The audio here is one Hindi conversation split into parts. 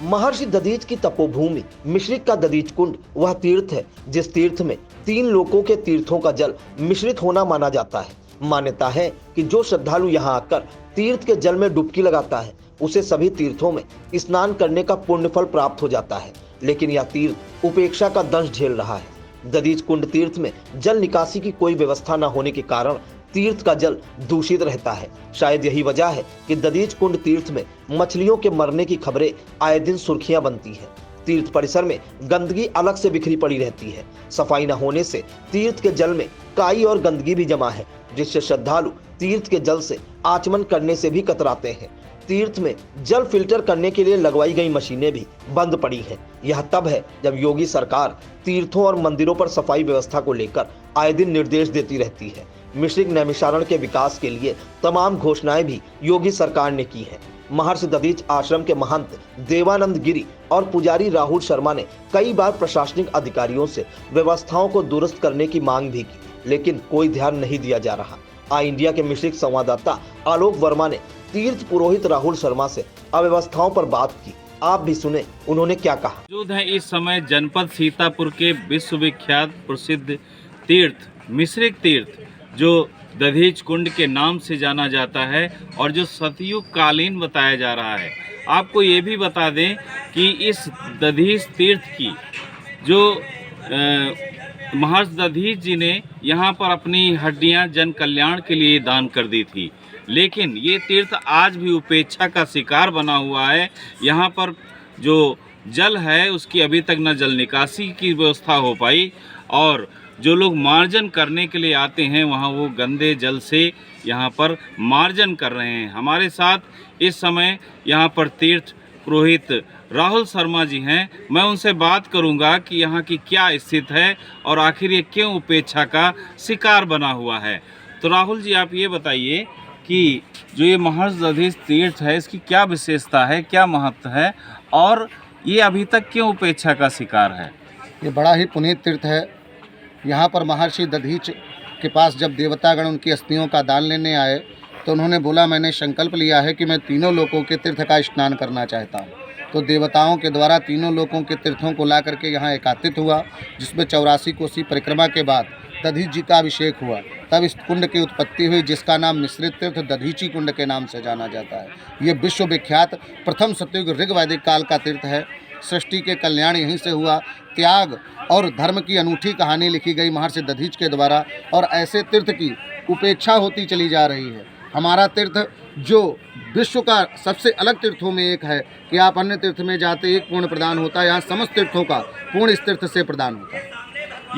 महर्षि दधीच की तपोभूमि मिश्रिक का दधीच कुंड वह तीर्थ है जिस तीर्थ में 3 लोकों के तीर्थों का जल मिश्रित होना माना जाता है। मान्यता है कि जो श्रद्धालु यहाँ आकर तीर्थ के जल में डुबकी लगाता है उसे सभी तीर्थों में स्नान करने का पुण्य फल प्राप्त हो जाता है। लेकिन यह तीर्थ उपेक्षा का दंश झेल रहा है। दधीच कुंड तीर्थ में जल निकासी की कोई व्यवस्था न होने के कारण तीर्थ का जल दूषित रहता है। शायद यही वजह है कि दधीच कुंड तीर्थ में मछलियों के मरने की खबरें आए दिन सुर्खियां बनती है। तीर्थ परिसर में गंदगी अलग से बिखरी पड़ी रहती है। सफाई न होने से तीर्थ के जल में काई और गंदगी भी जमा है, जिससे श्रद्धालु तीर्थ के जल से आचमन करने से भी कतराते हैं। तीर्थ में जल फिल्टर करने के लिए लगवाई गई मशीनें भी बंद पड़ी हैं। यह तब है जब योगी सरकार तीर्थों और मंदिरों पर सफाई व्यवस्था को लेकर आए दिन निर्देश देती रहती है। मिश्रिक नैमिषारण्य के विकास के लिए तमाम घोषणाएं भी योगी सरकार ने की हैं। महर्षि दधीच आश्रम के महंत देवानंद गिरी और पुजारी राहुल शर्मा ने कई बार प्रशासनिक अधिकारियों से व्यवस्थाओं को दुरुस्त करने की मांग भी की, लेकिन कोई ध्यान नहीं दिया जा रहा। आई इंडिया के मिश्रिक संवाददाता आलोक वर्मा ने तीर्थ पुरोहित राहुल शर्मा से अव्यवस्थाओं पर बात की। आप भी सुने उन्होंने क्या कहा। मौजूद है इस समय जनपद सीतापुर के विश्वविख्यात प्रसिद्ध तीर्थ मिश्रिक तीर्थ जो दधीच कुंड के नाम से जाना जाता है और जो सतयुग कालीन बताया जा रहा है। आपको ये भी बता दें कि इस दधीच तीर्थ की जो महर्षि दधीच जी ने यहाँ पर अपनी हड्डियाँ जन कल्याण के लिए दान कर दी थी, लेकिन ये तीर्थ आज भी उपेक्षा का शिकार बना हुआ है। यहाँ पर जो जल है उसकी अभी तक न जल निकासी की व्यवस्था हो पाई और जो लोग मार्जन करने के लिए आते हैं वहाँ वो गंदे जल से यहाँ पर मार्जन कर रहे हैं। हमारे साथ इस समय यहाँ पर तीर्थ पुरोहित राहुल शर्मा जी हैं। मैं उनसे बात करूंगा कि यहाँ की क्या स्थिति है और आखिर ये क्यों उपेक्षा का शिकार बना हुआ है। तो राहुल जी आप ये बताइए कि जो ये महर्षि दधीच तीर्थ है इसकी क्या विशेषता है, क्या महत्व है और ये अभी तक क्यों उपेक्षा का शिकार है। ये बड़ा ही पुनीत तीर्थ है। यहाँ पर महर्षि दधीच के पास जब देवतागण उनकी अस्थियों का दान लेने आए तो उन्होंने बोला मैंने संकल्प लिया है कि मैं तीनों लोकों के तीर्थ का स्नान करना चाहता हूँ। तो देवताओं के द्वारा तीनों लोकों के तीर्थों को ला करके यहाँ एकत्रित हुआ, जिसमें 84 कोसी परिक्रमा के बाद दधीच जी का अभिषेक हुआ। तब इस कुंड की उत्पत्ति हुई जिसका नाम मिश्रित तीर्थ दधीची कुंड के नाम से जाना जाता है। ये विश्वविख्यात प्रथम सतयुग ऋग वैदिक काल का तीर्थ है। सृष्टि के कल्याण यहीं से हुआ। त्याग और धर्म की अनूठी कहानी लिखी गई महर्षि दधीच के द्वारा और ऐसे तीर्थ की उपेक्षा होती चली जा रही है। हमारा तीर्थ जो विश्व का सबसे अलग तीर्थों में एक है कि आप अन्य तीर्थ में जाते एक पूर्ण प्रदान होता है, यहाँ समस्त तीर्थों का पूर्ण इस तीर्थ से प्रदान होता है।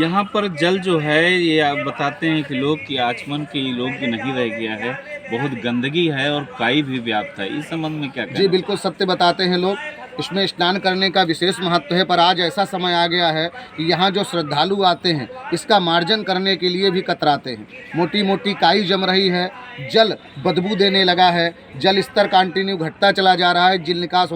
यहाँ पर जल जो है ये आप बताते हैं कि लोग की आचमन के लोग नहीं रह गया है, बहुत गंदगी है और काई भी व्याप्त है। इस संबंध में क्या कहना? जी बिल्कुल सत्य बताते हैं लोग। इसमें स्नान करने का विशेष महत्व है, पर आज ऐसा समय आ गया है कि यहाँ जो श्रद्धालु आते हैं इसका मार्जन करने के लिए भी कतराते हैं। मोटी मोटी काई जम रही है, जल बदबू देने लगा है, जल स्तर कंटिन्यू घटता चला जा रहा है। जल निकास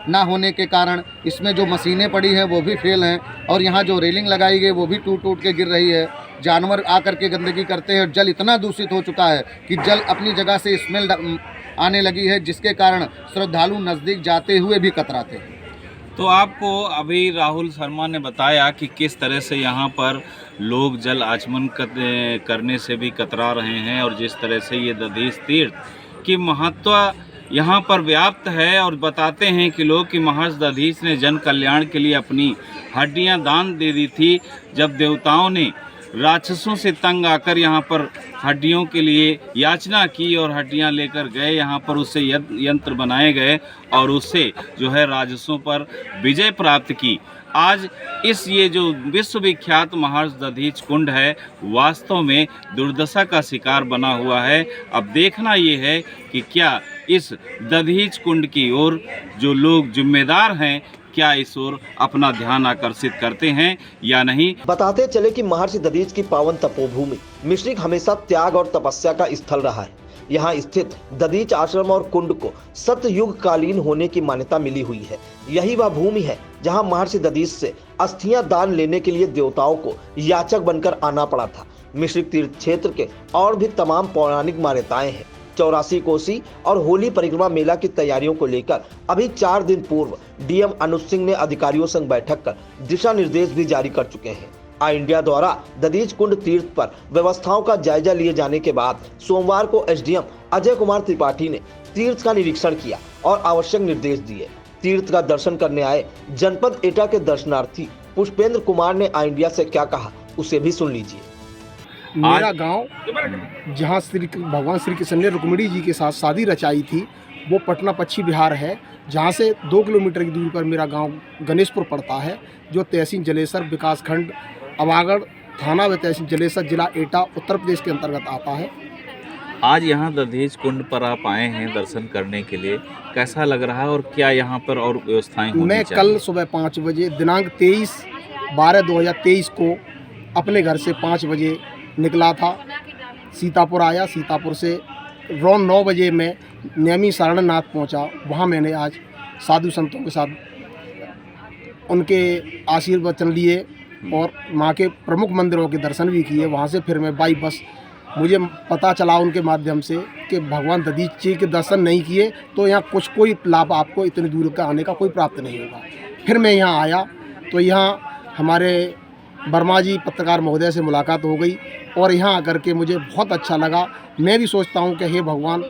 ना होने के कारण इसमें जो मशीनें पड़ी हैं वो भी फेल हैं और यहाँ जो रेलिंग लगाई गई वो भी टूट के गिर रही है। जानवर आकर के गंदगी करते हैं। जल इतना दूषित हो चुका है कि जल अपनी जगह से स्मेल आने लगी है, जिसके कारण श्रद्धालु नज़दीक जाते हुए भी कतराते हैं। तो आपको अभी राहुल शर्मा ने बताया कि किस तरह से यहाँ पर लोग जल आचमन करने से भी कतरा रहे हैं और जिस तरह से ये दधीच तीर्थ की महत्व यहाँ पर व्याप्त है और बताते हैं कि लोग कि महर्षि दधीच ने जन कल्याण के लिए अपनी हड्डियाँ दान दे दी थी। जब देवताओं ने राक्षसों से तंग आकर यहाँ पर हड्डियों के लिए याचना की और हड्डियाँ लेकर गए, यहाँ पर उससे यंत्र बनाए गए और उससे जो है राक्षसों पर विजय प्राप्त की। आज इस ये जो विश्वविख्यात महर्षि दधीच कुंड है वास्तव में दुर्दशा का शिकार बना हुआ है। अब देखना ये है कि क्या इस दधीच कुंड की ओर जो लोग जिम्मेदार हैं क्या इस ओर अपना ध्यान आकर्षित करते हैं या नहीं। बताते चले कि महर्षि दधीच की पावन तपोभूमि मिश्रिक हमेशा त्याग और तपस्या का स्थल रहा है। यहाँ स्थित दधीच आश्रम और कुंड को सतयुग कालीन होने की मान्यता मिली हुई है। यही वह भूमि है जहाँ महर्षि दधीच से अस्थियां दान लेने के लिए देवताओं को याचक बनकर आना पड़ा था। मिश्रिक तीर्थ क्षेत्र के और भी तमाम पौराणिक मान्यताएं हैं। 84 कोसी और होली परिक्रमा मेला की तैयारियों को लेकर अभी 4 दिन पूर्व डीएम अनुज सिंह ने अधिकारियों संग बैठक कर दिशा निर्देश भी जारी कर चुके हैं। ऑल इंडिया द्वारा दधीच कुंड तीर्थ पर व्यवस्थाओं का जायजा लिए जाने के बाद सोमवार को एसडीएम अजय कुमार त्रिपाठी ने तीर्थ का निरीक्षण किया और आवश्यक निर्देश दिए। तीर्थ का दर्शन करने आए जनपद एटा के दर्शनार्थी पुष्पेंद्र कुमार ने ऑल इंडिया से क्या कहा, उसे भी सुन लीजिए। मेरा गांव जहां भगवान श्री कृष्ण ने रुक्मिणी जी के साथ शादी रचाई थी वो पटना पश्चिम बिहार है, जहां से 2 किलोमीटर की दूरी पर मेरा गांव गणेशपुर पड़ता है, जो तहसील जलेसर विकासखंड अवागढ़ थाना व तहसील जलेसर जिला एटा उत्तर प्रदेश के अंतर्गत आता है। आज यहाँ दधीच कुंड पर आप आए हैं दर्शन करने के लिए, कैसा लग रहा है और क्या यहाँ पर और व्यवस्थाएं होनी मैं चाहिए? कल सुबह 5 बजे दिनांक 23/12/2023 को अपने घर से 5 बजे निकला था, सीतापुर आया। सीतापुर से रौन 9 बजे मैं नेमी सारनाथ पहुंचा। वहां मैंने आज साधु संतों के साथ उनके आशीर्वचन लिए और मां के प्रमुख मंदिरों के दर्शन भी किए। वहां से फिर मैं बाई बस, मुझे पता चला उनके माध्यम से कि भगवान दधीच जी के दर्शन नहीं किए तो यहाँ कोई लाभ आपको इतनी दूर का आने का कोई प्राप्त नहीं होगा। फिर मैं यहाँ आया तो यहाँ हमारे वर्मा जी पत्रकार महोदय से मुलाकात हो गई और यहाँ आकर के मुझे बहुत अच्छा लगा। मैं भी सोचता हूँ कि हे भगवान,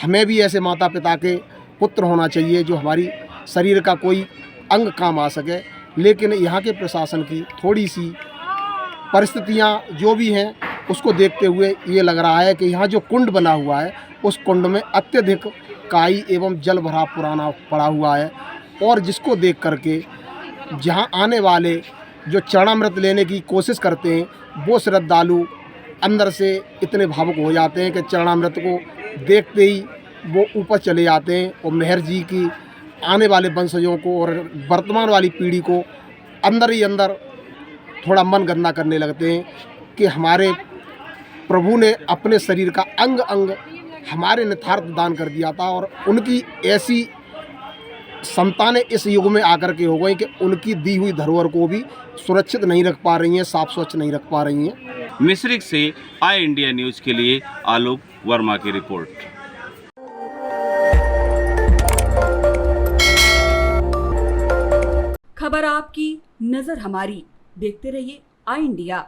हमें भी ऐसे माता पिता के पुत्र होना चाहिए जो हमारी शरीर का कोई अंग काम आ सके। लेकिन यहाँ के प्रशासन की थोड़ी सी परिस्थितियाँ जो भी हैं उसको देखते हुए ये लग रहा है कि यहाँ जो कुंड बना हुआ है उस कुंड में अत्यधिक काई एवं जल भरा पुराना पड़ा हुआ है, और जिसको देख करके जहाँ आने वाले जो चरणामृत लेने की कोशिश करते हैं वो श्रद्धालु अंदर से इतने भावुक हो जाते हैं कि चरणामृत को देखते ही वो ऊपर चले जाते हैं और मेहर जी की आने वाले वंशजों को और वर्तमान वाली पीढ़ी को अंदर ही अंदर थोड़ा मन गंदा करने लगते हैं कि हमारे प्रभु ने अपने शरीर का अंग अंग हमारे निथार्थ दान कर दिया था, और उनकी ऐसी संतानें इस युग में आकर के हो गई कि उनकी दी हुई धरोहर को भी सुरक्षित नहीं रख पा रही हैं, साफ स्वच्छ नहीं रख पा रही हैं। मिश्रिक से ऑल इंडिया न्यूज़ के लिए आलोक वर्मा की रिपोर्ट। खबर आपकी, नजर हमारी। देखते रहिए ऑल इंडिया।